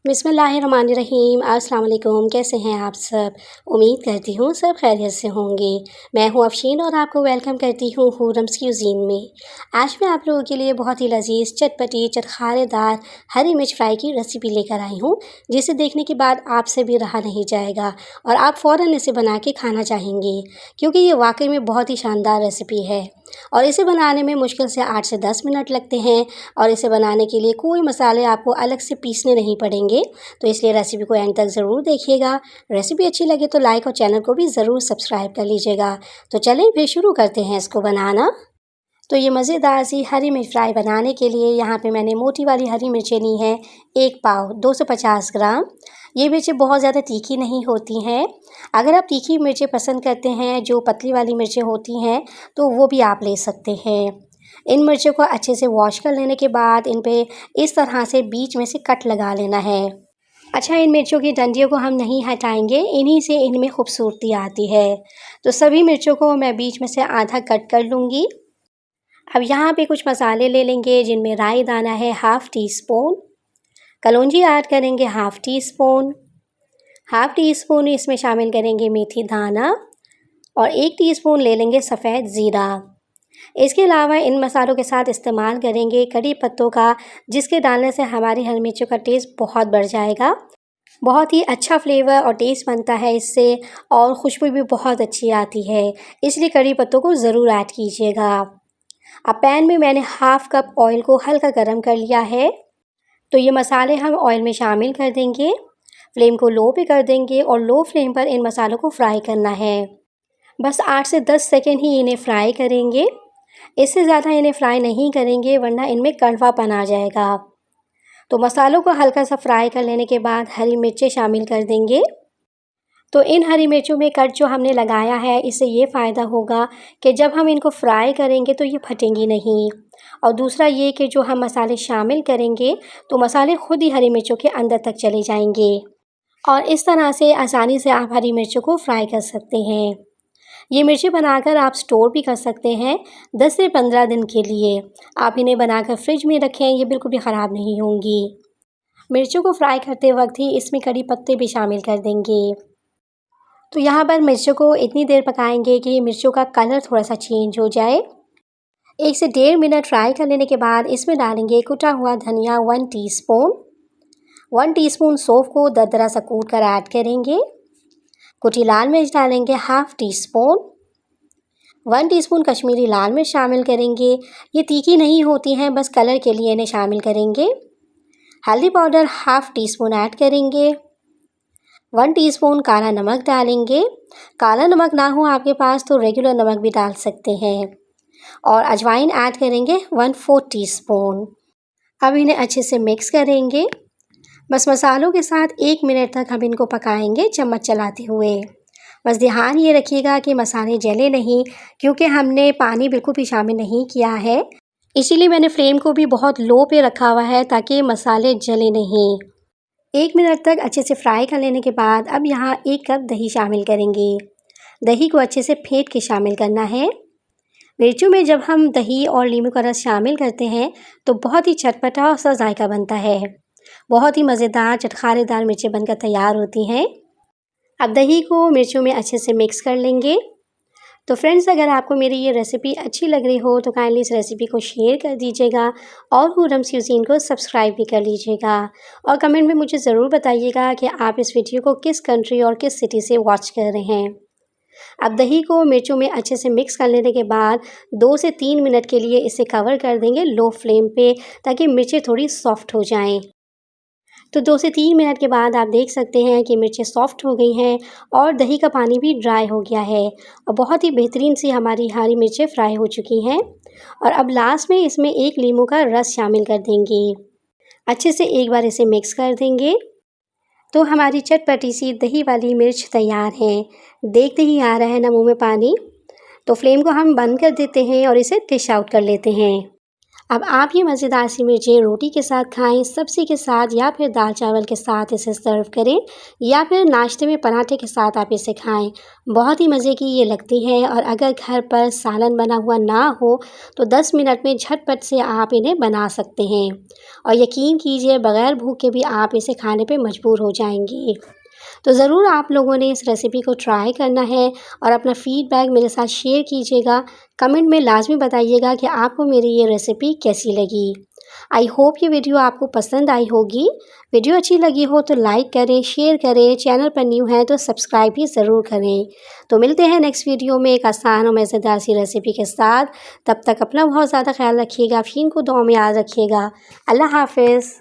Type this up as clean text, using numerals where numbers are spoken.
बिस्मिल्लाहिर्रहमानिर्रहीम। अस्सलाम वालेकुम। कैसे हैं आप सब? उम्मीद करती हूँ सब खैरियत से होंगे। मैं हूँ अफशीन और आपको वेलकम करती हूँ हूरम्स क्यूज़ीन में। आज मैं आप लोगों के लिए बहुत ही लजीज, चटपटी, चटखारेदार हरी मिर्च फ्राई की रेसिपी लेकर आई हूँ, जिसे देखने के बाद आपसे भी रहा नहीं जाएगा और आप फ़ौरन इसे बना के खाना चाहेंगे, क्योंकि ये वाकई में बहुत ही शानदार रेसिपी है। और इसे बनाने में मुश्किल से 8 से 10 मिनट लगते हैं और इसे बनाने के लिए कोई मसाले आपको अलग से पीसने नहीं पड़ेंगे। तो इसलिए रेसिपी को एंड तक ज़रूर देखिएगा। रेसिपी अच्छी लगे तो लाइक और चैनल को भी ज़रूर सब्सक्राइब कर लीजिएगा। तो चलिए फिर शुरू करते हैं इसको बनाना। तो ये मज़ेदार सी हरी मिर्च फ्राई बनाने के लिए यहाँ पे मैंने मोटी वाली हरी मिर्चें ली हैं, 1 पाव 250 ग्राम। ये मिर्चें बहुत ज़्यादा तीखी नहीं होती हैं। अगर आप तीखी मिर्चें पसंद करते हैं, जो पतली वाली मिर्चें होती हैं, तो वो भी आप ले सकते हैं। इन मिर्चों को अच्छे से वॉश कर लेने के बाद इन पे इस तरह से बीच में से कट लगा लेना है। अच्छा, इन मिर्चों की डंडियों को हम नहीं हटाएंगे, इन्हीं से इनमें खूबसूरती आती है। तो सभी मिर्चों को मैं बीच में से आधा कट कर लूँगी। अब यहाँ पे कुछ मसाले ले लेंगे, जिनमें राई दाना है हाफ़ टी स्पून, कलौंजी ऐड करेंगे half tea spoon, half tea spoon इसमें शामिल करेंगे मेथी दाना और 1 टीस्पून ले लेंगे सफ़ेद ज़ीरा। इसके अलावा इन मसालों के साथ इस्तेमाल करेंगे कड़ी पत्तों का, जिसके डालने से हमारी हरी मिर्चों का टेस्ट बहुत बढ़ जाएगा। बहुत ही अच्छा फ्लेवर और टेस्ट बनता है इससे और खुशबू भी बहुत अच्छी आती है, इसलिए कड़ी पत्तों को ज़रूर ऐड कीजिएगा। अब पैन में मैंने हाफ़ कप ऑयल को हल्का गरम कर लिया है, तो ये मसाले हम ऑयल में शामिल कर देंगे। फ्लेम को लो पे कर देंगे और लो फ्लेम पर इन मसालों को फ्राई करना है। बस 8 से 10 सेकंड ही इन्हें फ्राई करेंगे, इससे ज़्यादा इन्हें फ्राई नहीं करेंगे वरना इनमें कड़वापन आ जाएगा। तो मसालों को हल्का सा फ्राई कर लेने के बाद हरी मिर्चें शामिल कर देंगे। तो इन हरी मिर्चों में कट जो हमने लगाया है, इससे ये फ़ायदा होगा कि जब हम इनको फ्राई करेंगे तो ये फटेंगी नहीं। और दूसरा ये कि जो हम मसाले शामिल करेंगे तो मसाले खुद ही हरी मिर्चों के अंदर तक चले जाएंगे और इस तरह से आसानी से आप हरी मिर्चों को फ्राई कर सकते हैं। ये मिर्ची बनाकर आप स्टोर भी कर सकते हैं 10 से 15 दिन के लिए। आप इन्हें बनाकर फ्रिज में रखें, ये बिल्कुल भी ख़राब नहीं होंगी। मिर्चों को फ्राई करते वक्त ही इसमें कड़ी पत्ते भी शामिल कर देंगे। तो यहाँ पर मिर्चों को इतनी देर पकाएंगे कि मिर्चों का कलर थोड़ा सा चेंज हो जाए। 1 से 1.5 मिनट फ्राई कर लेने के बाद इसमें डालेंगे कुटा हुआ धनिया 1 टीस्पून, 1 टीस्पून सौंफ को दरदरा सा कूट कर ऐड करेंगे। कुटी लाल मिर्च डालेंगे half teaspoon, 1 teaspoon Kashmiri लाल मिर्च शामिल करेंगे। ये तीखी नहीं होती हैं, बस कलर के लिए इन्हें शामिल करेंगे। हल्दी powder half tea spoon add करेंगे। 1 टीस्पून काला नमक डालेंगे। काला नमक ना हो आपके पास तो रेगुलर नमक भी डाल सकते हैं। और अजवाइन ऐड करेंगे 1/4 टीस्पून। अब इन्हें अच्छे से मिक्स करेंगे। बस मसालों के साथ 1 मिनट तक हम इनको पकाएंगे चम्मच चलाते हुए। बस ध्यान ये रखिएगा कि मसाले जले नहीं, क्योंकि हमने पानी बिल्कुल भी शामिल नहीं किया है। इसीलिए मैंने फ्लेम को भी बहुत लो पे रखा हुआ है ताकि मसाले जले नहीं। 1 मिनट तक अच्छे से फ्राई कर लेने के बाद अब यहाँ 1 कप दही शामिल करेंगे। दही को अच्छे से फेंट के शामिल करना है। मिर्चों में जब हम दही और नींबू का रस शामिल करते हैं तो बहुत ही चटपटा सा जायका बनता है। बहुत ही मज़ेदार चटखारेदार मिर्चें बनकर तैयार होती हैं। अब दही को मिर्चों में अच्छे से मिक्स कर लेंगे। तो फ्रेंड्स, अगर आपको मेरी ये रेसिपी अच्छी लग रही हो तो काइंडली इस रेसिपी को शेयर कर दीजिएगा और हूरम्स क्यूज़ीन को सब्सक्राइब भी कर लीजिएगा। और कमेंट में मुझे ज़रूर बताइएगा कि आप इस वीडियो को किस कंट्री और किस सिटी से वॉच कर रहे हैं। अब दही को मिर्चों में अच्छे से मिक्स कर लेने के बाद 2 से 3 मिनट के लिए इसे कवर कर देंगे लो फ्लेम पे, ताकि मिर्चें थोड़ी सॉफ्ट हो जाएं। तो 2 से 3 मिनट के बाद आप देख सकते हैं कि मिर्चें सॉफ्ट हो गई हैं और दही का पानी भी ड्राई हो गया है और बहुत ही बेहतरीन सी हमारी हरी मिर्चें फ्राई हो चुकी हैं। और अब लास्ट में इसमें 1 नींबू का रस शामिल कर देंगे। अच्छे से एक बार इसे मिक्स कर देंगे। तो हमारी चटपटी सी दही वाली मिर्च तैयार है। देखते ही आ रहा है ना मुँह में पानी। तो फ्लेम को हम बंद कर देते हैं और इसे डिश आउट कर लेते हैं। अब आप ये मज़ेदार सी मिर्चें रोटी के साथ खाएं, सब्ज़ी के साथ या फिर दाल चावल के साथ इसे सर्व करें या फिर नाश्ते में पराठे के साथ आप इसे खाएं। बहुत ही मज़े की ये लगती है और अगर घर पर सालन बना हुआ ना हो तो 10 मिनट में झटपट से आप इन्हें बना सकते हैं और यकीन कीजिए बग़ैर भूखे भी आप इसे खाने पे मजबूर हो जाएंगे। तो ज़रूर आप लोगों ने इस रेसिपी को ट्राई करना है और अपना फ़ीडबैक मेरे साथ शेयर कीजिएगा। कमेंट में लाज़मी बताइएगा कि आपको मेरी ये रेसिपी कैसी लगी। आई होप ये वीडियो आपको पसंद आई होगी। वीडियो अच्छी लगी हो तो लाइक करें, शेयर करें, चैनल पर न्यू हैं तो सब्सक्राइब भी ज़रूर करें। तो मिलते हैं नेक्स्ट वीडियो में एक आसान और मज़ेदार सी रेसिपी के साथ। तब तक अपना बहुत ज़्यादा ख्याल रखिएगा, फ़ीन को दुआ में याद रखिएगा। अल्लाह हाफ़िज़।